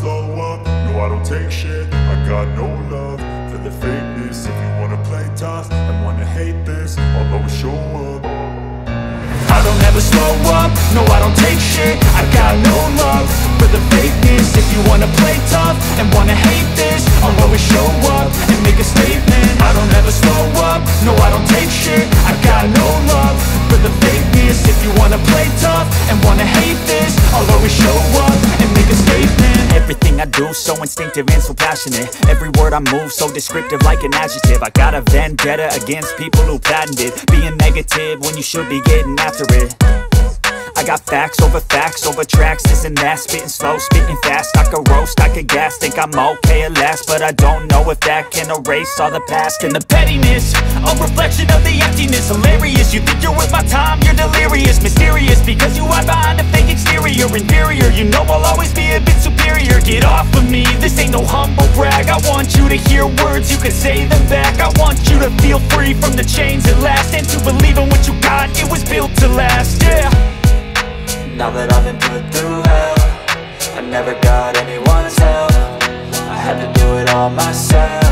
slow up, no I don't take shit. I got no love for the fakeness. If you wanna play tough and wanna hate this, I'll always show up. I don't ever slow up, no I don't take shit. I got no love for the fakeness. If you wanna play tough and wanna hate this, I'll always show up and make a statement. I don't ever slow up, no I don't take shit. I got no love for the fakeness. If you wanna play tough and wanna hate this, I'll always show up and make a statement. Everything I do so instinctive and so passionate. Every word I move so descriptive like an adjective. I got a vendetta against people who patented being negative when you should be getting after it. I got facts over tracks, this and that. Spitting slow, spitting fast, I could roast, I could gas. Think I'm okay at last, but I don't know if that can erase all the past. And the pettiness, a reflection of the emptiness. Hilarious, you think you're worth my time, you're delirious. Mysterious, because you hide behind a fake exterior. Inferior, you know I'll always be a bit superior. Get off of me, this ain't no humble brag. I want you to hear words, you can say them back. I want you to feel free from the chains at last, and to believe in what you got, it was built to last, yeah. Now that I've been put through hell, I never got anyone's help. I had to do it all myself.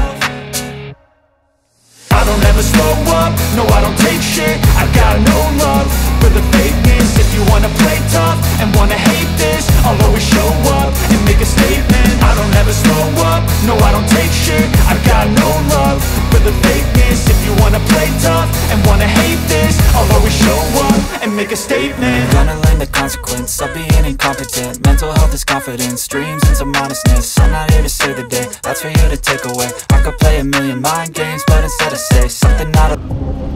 I don't ever slow up, no I don't take shit. I got no love for the fakeness. If you wanna play tough and wanna hate this, I'll always show up and make a statement. I don't ever slow up, no I don't take shit. I got no love for the fakeness. If you wanna play tough and wanna hate this, I'll always show up and make a statement. Gonna learn the consequence of being incompetent. Mental health is confidence, dreams and some honestness. I'm not here to save the day, that's for you to take away. I could play a million mind games, but instead I say something out of